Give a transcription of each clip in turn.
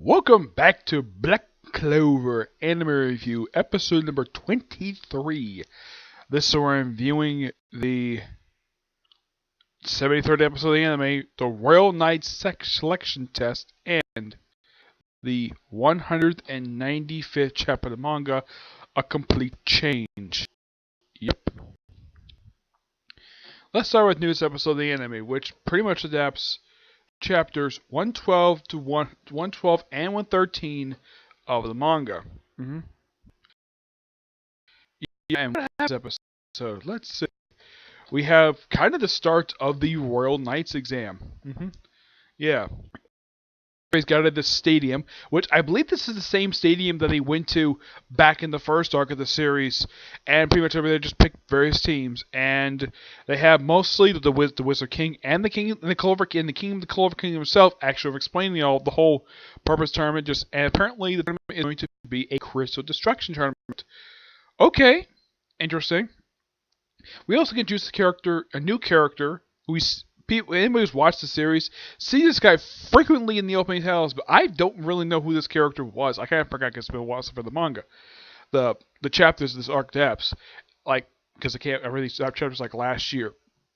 Welcome back to Black Clover Anime Review, episode number 23. This is where I'm viewing the 73rd episode of the anime, the Royal Knights Selection Test, and the 195th chapter of the manga, A Complete Change. Yep. Let's start with newest episode of the anime, which pretty much adapts chapters 112 to 112 and 113 of the manga. Yeah, and what happens this episode? Let's see. We have kind of the start of the Royal Knights exam. Yeah. He's got at this stadium, which I believe this is the same stadium that he went to back in the first arc of the series, and pretty much over there just picked various teams, and they have mostly the Wizard King and the King and the Clover King, and the King of the Clover King himself actually explaining the whole purpose tournament. And apparently the tournament is going to be a Crystal Destruction tournament. Okay, interesting. We also introduce a new character who anybody who's watched the series see this guy frequently in the opening titles, but I don't really know who this character was. I kind of forgot because it's been a while since for the manga. The chapters of this arc depths, because I really stopped chapters last year.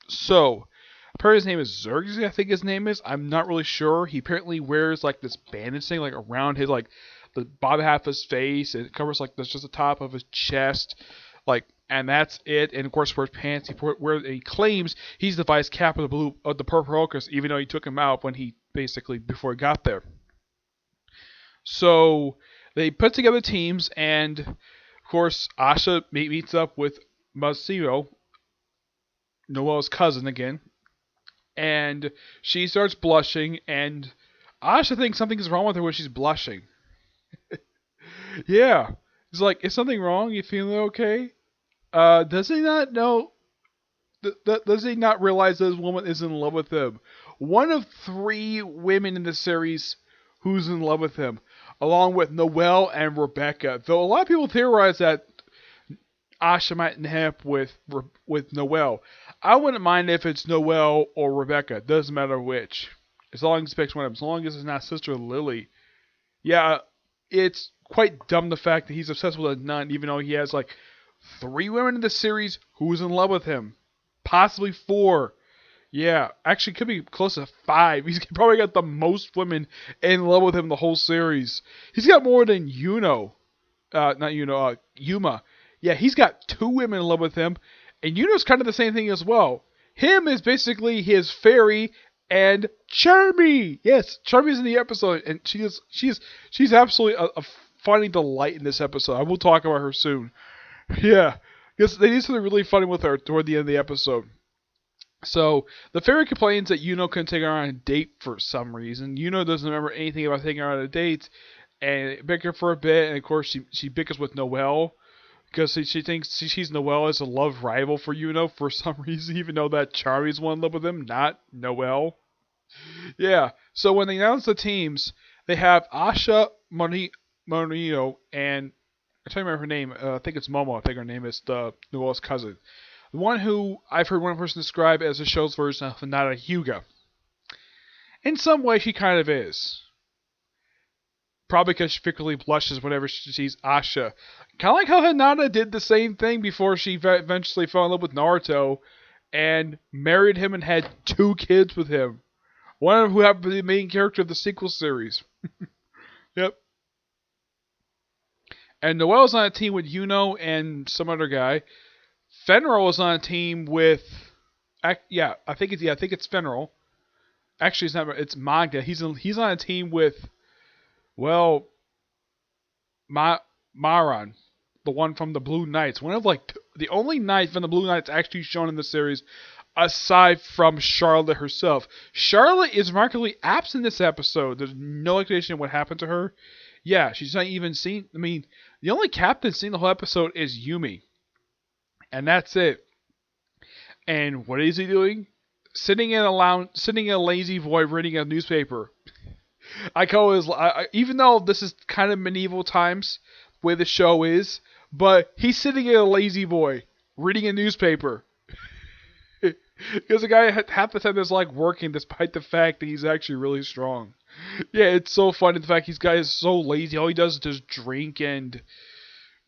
So apparently his name is Zergs, I think his name is. I'm not really sure. He apparently wears this bandage thing around his the bottom half of his face, and it covers that's just the top of his chest, and that's it. And of course, wears pants. He claims he's the vice captain of the Purple Orchestra, even though he took him out before he got there. So they put together teams, and of course, Asha meets up with Masiro, Noelle's cousin again, and she starts blushing, and Asha thinks something is wrong with her when she's blushing. Yeah, he's like, "Is something wrong? You feeling okay?" Does he not know? Does he not realize this woman is in love with him? One of 3 women in the series who's in love with him, along with Noelle and Rebecca. Though a lot of people theorize that Asha might end up with Noelle. I wouldn't mind if it's Noelle or Rebecca. Doesn't matter which. As long as it picks one of them. As long as it's not Sister Lily. Yeah, it's quite dumb the fact that he's obsessed with a nun, even though he has 3 women in the series who's in love with him. Possibly 4. Yeah, actually could be close to 5. He's probably got the most women in love with him the whole series. He's got more than Yuma. Yeah, he's got 2 women in love with him, and Yuno's kind of the same thing as well. Him is basically his fairy and Charmy. Yes, Charmy's in the episode, and she's absolutely a funny delight in this episode. I will talk about her soon. Yeah, because they did something really funny with her toward the end of the episode. So, the fairy complains that Yuno couldn't take her on a date for some reason. Yuno doesn't remember anything about taking her on a date, and bicker for a bit, and of course she bickers with Noelle, because she thinks she's Noelle as a love rival for Yuno for some reason, even though that Charmy's one in love with him, not Noelle. Yeah, so when they announce the teams, they have Asha, Monio, and I'm trying to remember her name. I think it's Momo. I think her name is the Noelle's cousin. The one who I've heard one person describe as the show's version of Hinata Hyuga. In some way, she kind of is. Probably because she frequently blushes whenever she sees Asha. Kind of like how Hinata did the same thing before she eventually fell in love with Naruto and married him and had 2 kids with him. One of who happened to be the main character of the sequel series. Yep. And Noelle's on a team with Yuno and some other guy. Fenril is on a team with, I think it's Fenril. Actually, it's not. It's Magda. He's on a team with, Maran, the one from the Blue Knights. One of the only knight from the Blue Knights actually shown in the series, aside from Charlotte herself. Charlotte is remarkably absent in this episode. There's no explanation of what happened to her. Yeah, she's not even seen. I mean, the only captain seen the whole episode is Yumi. And that's it. And what is he doing? Sitting in a lazy boy reading a newspaper. I call it even though this is kind of medieval times, the way the show is, but he's sitting in a lazy boy reading a newspaper. Because the guy half the time is like working despite the fact that he's actually really strong. Yeah, it's so funny the fact guy is so lazy. All he does is just drink and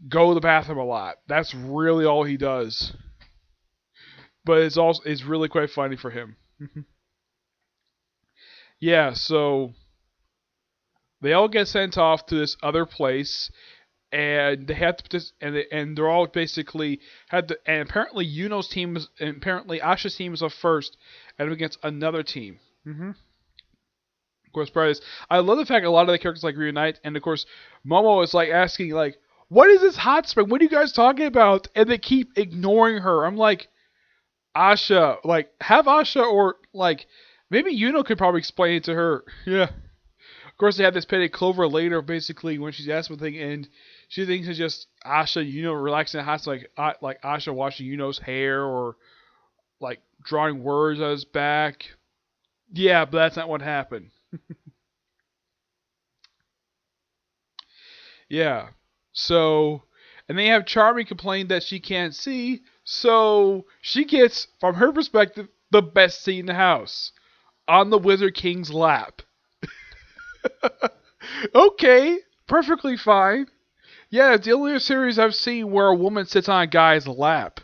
go to the bathroom a lot. That's really all he does. But it's really quite funny for him. Yeah, so they all get sent off to this other place, and they have to and they're all basically had to. And apparently, Yuno's team is, and apparently Asha's team is up first, and against another team. Of course, Bryce. I love the fact a lot of the characters like reunite, and of course, Momo is like asking like, "What is this hot spring? What are you guys talking about?" And they keep ignoring her. I'm like, Asha, like have Asha or like maybe Yuno could probably explain it to her. Yeah. Of course, they have this petty Clover later, basically when she's asked something, and she thinks it's just Asha, relaxing in the house, like Asha washing Yuno's hair or like drawing words on his back. Yeah, but that's not what happened. Yeah. So, and they have Charmy complain that she can't see, so she gets, from her perspective, the best seat in the house on the Wizard King's lap. Okay, perfectly fine. Yeah, it's the only series I've seen where a woman sits on a guy's lap,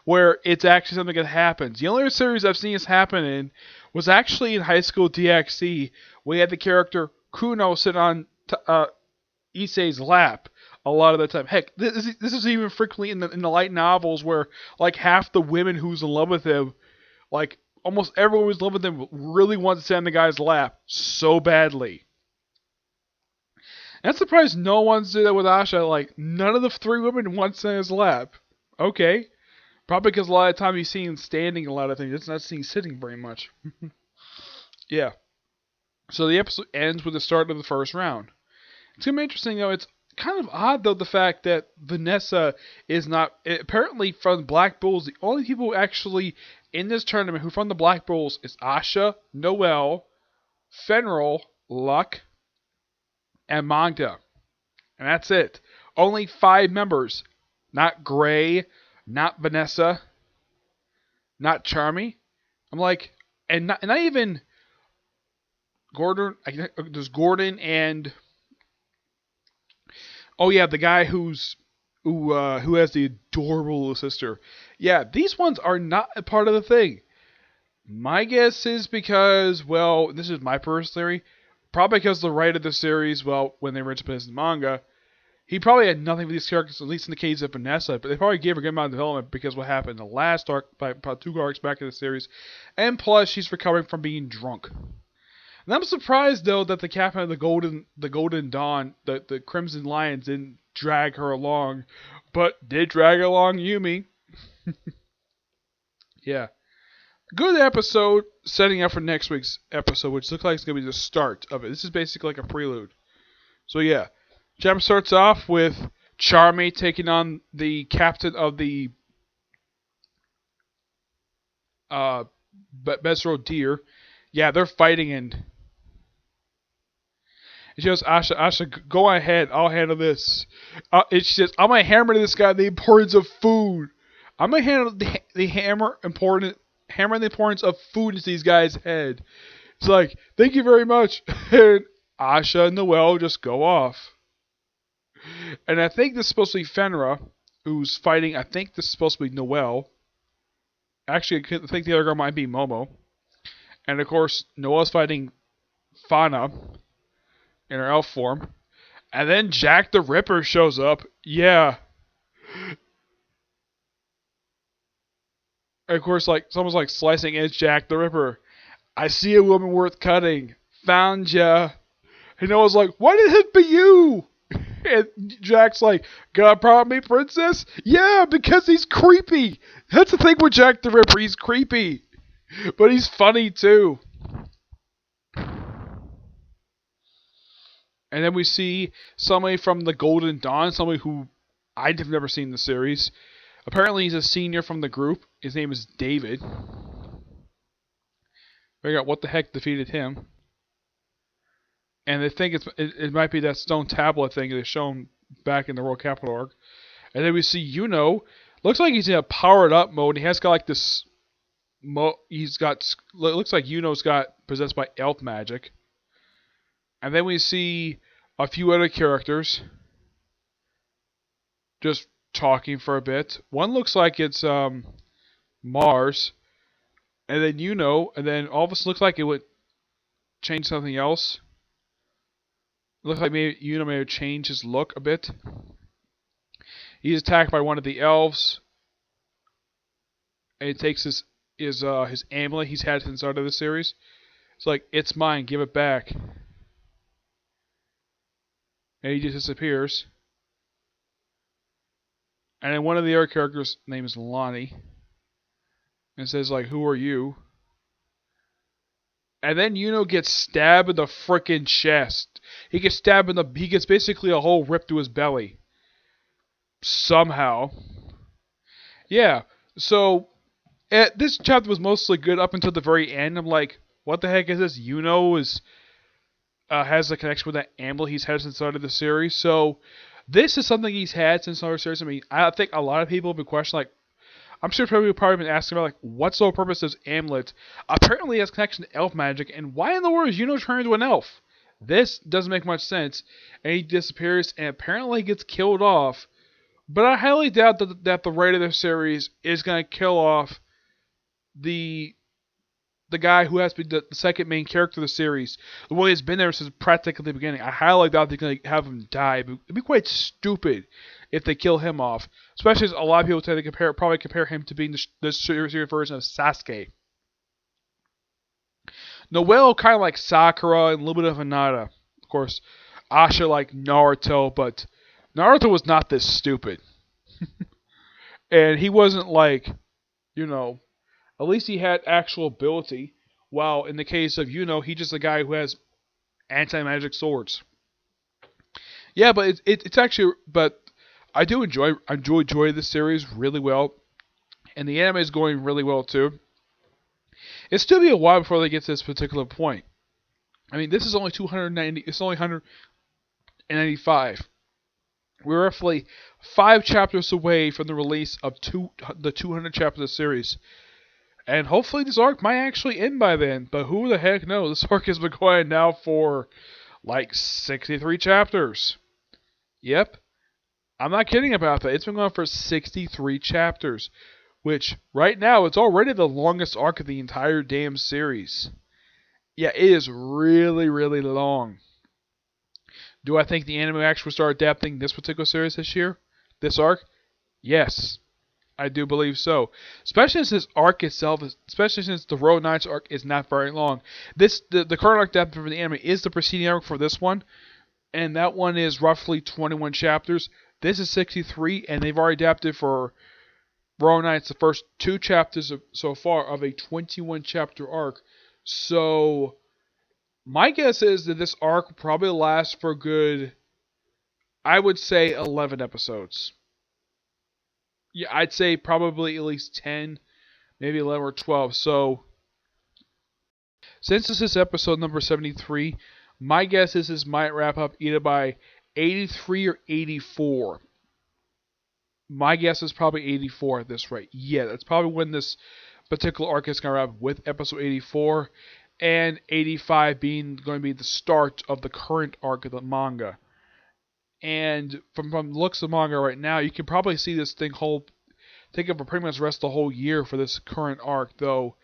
where it's actually something that happens. The only series I've seen this happen in was actually in High School DxD. We had the character Kuno sit on Issei's lap a lot of the time. Heck, this is even frequently in the light novels where like half the women who's in love with him, like almost everyone who's in love with him, really wants to sit on the guy's lap so badly. And I'm surprised no one's did that with Asha. Like none of the three women want to sit on his lap. Okay, probably because a lot of time he's seen standing a lot of things. It's not seen sitting very much. Yeah. So the episode ends with the start of the first round. It's gonna be interesting though. It's kind of odd though the fact that Vanessa is not apparently from Black Bulls. The only people who actually in this tournament who are from the Black Bulls is Asha, Noelle, Fenril, Luck, and Magda, and that's it. Only 5 members. Not Gray, not Vanessa, not Charmy. I'm like, and not even Gordon. There's Gordon and. Oh yeah, the guy who has the adorable little sister. Yeah, these ones are not a part of the thing. My guess is because, well, this is my personal theory, probably because the writer of the series, well, when they originally put this in manga, he probably had nothing for these characters, at least in the case of Vanessa, but they probably gave her a good amount of development because what happened in the last arc, by about 2 arcs back in the series, and plus she's recovering from being drunk. And I'm surprised though that the captain of the Golden Dawn, the Crimson Lions, didn't drag her along, but did drag along Yumi. Yeah, good episode. Setting up for next week's episode, which looks like it's gonna be the start of it. This is basically like a prelude. So yeah, chapter starts off with Charmy taking on the captain of the Besro Deer. Yeah, they're fighting and she goes, Asha, go ahead. I'll handle this. She says, I'm going to hammer this guy the importance of food. I'm going to handle the hammer the importance of food into these guys' head. It's like, thank you very much. And Asha and Noelle just go off. And I think this is supposed to be Fenra, who's fighting. I think this is supposed to be Noelle. Actually, I think the other girl might be Momo. And of course, Noelle's fighting Fauna in her elf form. And then Jack the Ripper shows up. Yeah. And of course, like someone's like slicing it's Jack the Ripper. I see a woman worth cutting. Found ya. And Noelle's like, why did it be you? And Jack's like, got a problem with me, princess? Yeah, because he's creepy. That's the thing with Jack the Ripper. He's creepy. But he's funny too. And then we see somebody from the Golden Dawn, somebody who I've never seen in the series. Apparently he's a senior from the group. His name is David. Figure out what the heck defeated him. And they think it might be that stone tablet thing that's shown back in the World Capital arc. And then we see Yuno. Looks like he's in a powered up mode. He has got like this he's got, looks like Yuno's got possessed by elf magic. And then we see a few other characters just talking for a bit. One looks like it's Mars, and then and then all of us looks like it would change something else. It looks like maybe may have changed his look a bit. He's attacked by one of the elves, and he takes his amulet he's had since the start of the series. It's like, it's mine, give it back. And he just disappears. And then one of the other characters' name is Lonnie. And says, like, who are you? And then gets stabbed in the frickin' chest. He gets stabbed he gets basically a hole ripped through his belly. Somehow. Yeah, so this chapter was mostly good up until the very end. I'm like, what the heck is this? Has a connection with that amulet he's had since the start of the series. So this is something he's had since the start of the series. I mean, I think a lot of people have been questioning, like, I'm sure people have probably been asking about, like, what's the whole purpose of this amulet? Apparently it has connection to elf magic, and why in the world is turned into an elf? This doesn't make much sense, and he disappears and apparently gets killed off. But I highly doubt that the writer of the series is going to kill off the guy who has been the second main character of the series, the one who's been there since practically the beginning. I highly doubt they're going to have him die. It'd be quite stupid if they kill him off, especially as a lot of people tend to probably compare him to being the series version of Sasuke. Noelle kind of like Sakura and a little bit of Hinata. Of course, Asha like Naruto, but Naruto was not this stupid. And he wasn't like, at least he had actual ability. While in the case of he's just a guy who has anti-magic swords. Yeah, but it's actually, but I do enjoy this series really well, and the anime is going really well too. It'll still be a while before they get to this particular point. I mean, this is only 290. It's only 195. We're roughly 5 chapters away from the release of the 200 chapters of the series. And hopefully this arc might actually end by then, but who the heck knows? This arc has been going now for like 63 chapters. Yep. I'm not kidding about that. It's been going for 63 chapters, which right now it's already the longest arc of the entire damn series. Yeah, it is really, really long. Do I think the anime actually will start adapting this particular series this year? This arc? Yes. I do believe so. Especially since this arc itself, especially since the Road Knights arc is not very long. The current arc adapted for the anime is the preceding arc for this one. And that one is roughly 21 chapters. This is 63, and they've already adapted for Road Knights the first 2 chapters so far of a 21 chapter arc. So my guess is that this arc will probably last for good, I would say 11 episodes. Yeah, I'd say probably at least 10, maybe 11 or 12. So, since this is episode number 73, my guess is this might wrap up either by 83 or 84. My guess is probably 84 at this rate. Yeah, that's probably when this particular arc is going to wrap up, with episode 84, and 85 going to be the start of the current arc of the manga. And from the looks of the manga right now, you can probably see this thing take up for pretty much the rest of the whole year for this current arc, though.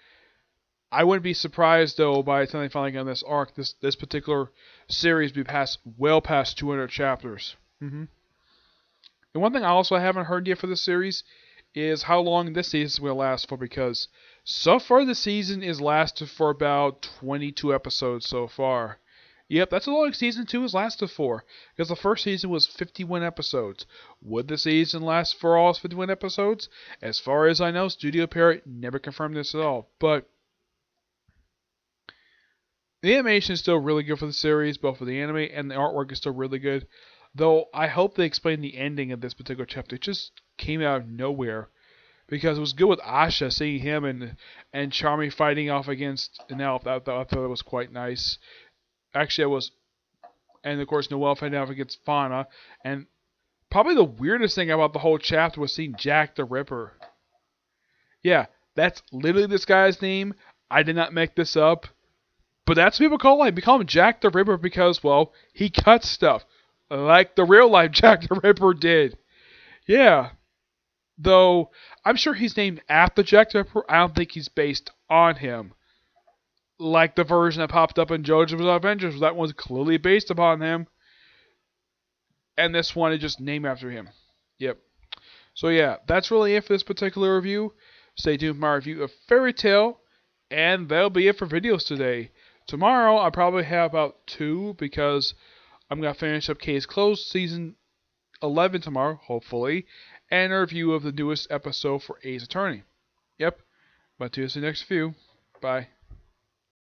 I wouldn't be surprised, though, by the time they finally get on this arc, this particular series be well past 200 chapters. And one thing I also haven't heard yet for this series is how long this season will last for, because so far the season is lasted for about 22 episodes so far. Yep, that's how long season 2 has lasted for, because the first season was 51 episodes. Would the season last for all 51 episodes? As far as I know, Studio Parrot never confirmed this at all, but the animation is still really good for the series, both for the anime and the artwork is still really good. Though I hope they explain the ending of this particular chapter. It just came out of nowhere, because it was good with Asha, seeing him and Charmy fighting off against an elf. I thought it was quite nice. Actually, it was, and of course Noelle fighting off against Fauna, and probably the weirdest thing about the whole chapter was seeing Jack the Ripper. Yeah, That's literally this guy's name. I did not make this up. But that's what people call him. We call him Jack the Ripper because, well, he cuts stuff. Like the real life Jack the Ripper did. Yeah. Though, I'm sure he's named after Jack the Ripper. I don't think he's based on him. Like the version that popped up in JoJo's Adventures. That one's clearly based upon him. And this one is just named after him. Yep. So yeah, that's really it for this particular review. Stay tuned for my review of Fairy Tail. And that'll be it for videos today. Tomorrow, I'll probably have about 2 because I'm going to finish up Case Closed Season 11 tomorrow, hopefully. And a review of the newest episode for Ace Attorney. Yep. But to see you next few. Bye.